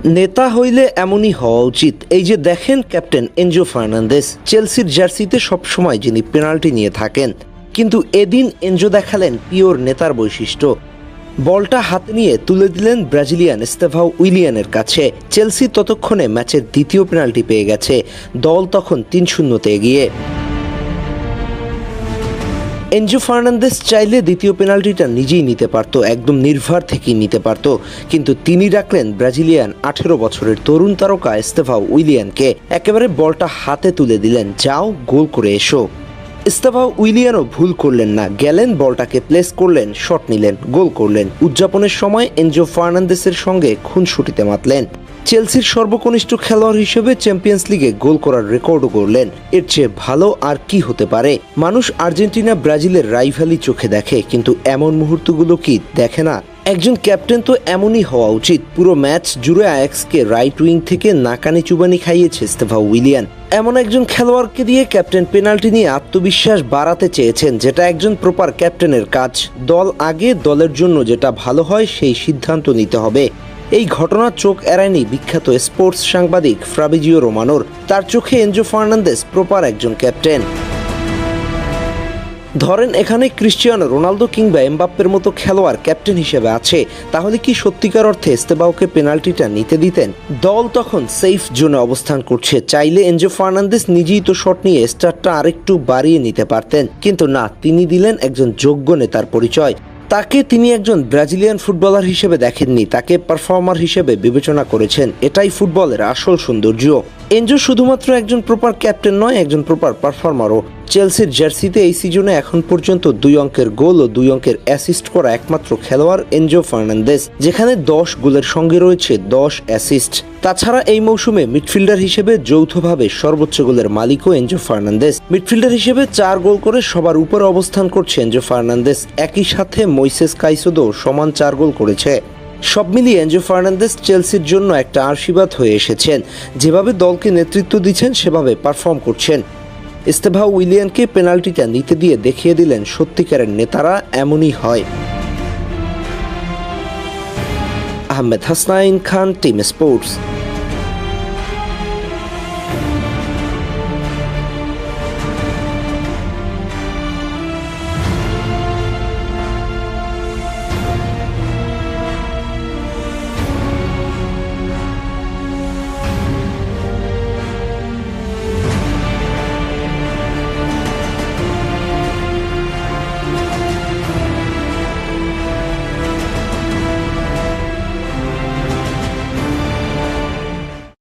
নেতা হইলে এমনই হওয়া উচিত। এই যে দেখেন ক্যাপ্টেন এনজো ফার্নান্দেস, চেলসির জার্সিতে সবসময় যিনি পেনাল্টি নিয়ে থাকেন, কিন্তু এদিন এনজো দেখালেন পিওর নেতার বৈশিষ্ট্য। বলটা হাতে নিয়ে তুলে দিলেন ব্রাজিলিয়ান এস্তেভাও উইলিয়ানের কাছে। চেলসি ততক্ষণে ম্যাচের দ্বিতীয় পেনাল্টি পেয়ে গেছে, দল তখন ৩-০-তে এগিয়ে। এনজো ফার্নান্দেস চাইলে দ্বিতীয় পেনাল্টিটা নিজেই নিতে পারত, একদম নির্ভর থেকেই নিতে পারত, কিন্তু তিনি রাখলেন ব্রাজিলিয়ান ১৮ বছরের তরুণ তারকা এস্তেভাও উইলিয়ানকে। একেবারে বলটা হাতে তুলে দিলেন, যাও গোল করে এসো। এস্তেভাও উইলিয়ানও ভুল করলেন না, গেলেন বলটাকে প্লেস করলেন, শট নিলেন, গোল করলেন। উদযাপনের সময় এনজো ফার্নান্দেসের সঙ্গে খুনসুটিতে মাতলেন। চেলসির সর্বকনিষ্ঠ খেলোয়াড় হিসেবে চ্যাম্পিয়ন্স লিগে গোল করার রেকর্ডও গড়লেন। এর চেয়ে ভালো আর কি হতে পারে? মানুষ আর্জেন্টিনা ব্রাজিলের রাইভালি চোখে দেখে, কিন্তু এমন মুহূর্তগুলো কি দেখে না? একজন ক্যাপ্টেন তো এমনই হওয়া উচিত। পুরো ম্যাচ জুড়ে আয়াক্সকে রাইট উইং থেকে নাকানি চুবানি খাইয়েছে এস্তেভাও উইলিয়ান। এমন একজন খেলোয়াড়কে দিয়ে ক্যাপ্টেন পেনাল্টি নিয়ে আত্মবিশ্বাস বাড়াতে চেয়েছেন, যেটা একজন প্রপার ক্যাপ্টেনের কাজ। দল আগে, দলের জন্য যেটা ভালো হয় সেই সিদ্ধান্ত নিতে হবে। এই ঘটনা চোখ এড়ায়নি বিখ্যাত স্পোর্টস সাংবাদিক ফাব্রিজিও রোমানোর। তার চোখে এনজো ফার্নান্দেস প্রপার একজন ক্যাপ্টেন। ধরেন এখানে ক্রিশ্চিয়ানো রোনালদো কিংবা এমবাপ্পের মতো খেলোয়াড় ক্যাপ্টেন হিসেবে আছে, তাহলে কি সত্যিকার অর্থে এস্তেভাওকে পেনাল্টিটা নিতে দিতেন? দল তখন সেফ জোনে অবস্থান করছে, চাইলে এনজো ফার্নান্দেস নিজেই তো শট নিয়ে স্টারটা আরেকটু বাড়িয়ে নিতে পারতেন, কিন্তু না, তিনি দিলেন একজন যোগ্য নেতার পরিচয়। তাকে তিনি একজন ব্রাজিলিয়ান ফুটবলার হিসেবে দেখেননি, তাকে পারফর্মার হিসেবে বিবেচনা করেছেন। এটাই ফুটবলের আসল সৌন্দর্য। এনজো শুধুমাত্র একজন প্রপার ক্যাপ্টেন নয়, একজন প্রপার পারফর্মারও। চেলসির জার্সিতে এই সিজনে এখন পর্যন্ত ২ অঙ্কের গোল ও ২ অঙ্কের অ্যাসিস্ট করা একমাত্র খেলোয়াড় এনজো ফার্নান্দেস, যেখানে ১০ গোলের সঙ্গে রয়েছে ১০ অ্যাসিস্ট। তাছাড়া এই মৌসুমে মিডফিল্ডার হিসেবে যৌথভাবে সর্বোচ্চ গোলের মালিকও এনজো ফার্নান্দেস। মিডফিল্ডার হিসেবে ৪ গোল করে সবার উপরে অবস্থান করছে এনজো ফার্নান্দেস। একই সাথে মইসেস কাইসোদো সমান ৪ গোল করেছে। সব মিলিয়ে এনজো ফার্নান্দেস চেলসির জন্য একটা আশীর্বাদ হয়ে এসেছেন। যেভাবে দলকে নেতৃত্ব দিচ্ছেন, সেভাবে পারফর্ম করছেন। এস্তেভাও উইলিয়ানকে পেনাল্টিটা নিতে দিয়ে দেখিয়ে দিলেন সত্যিকারের নেতারা এমনই হয়। আহমেদ হাসনাইন খান, টিম স্পোর্টস।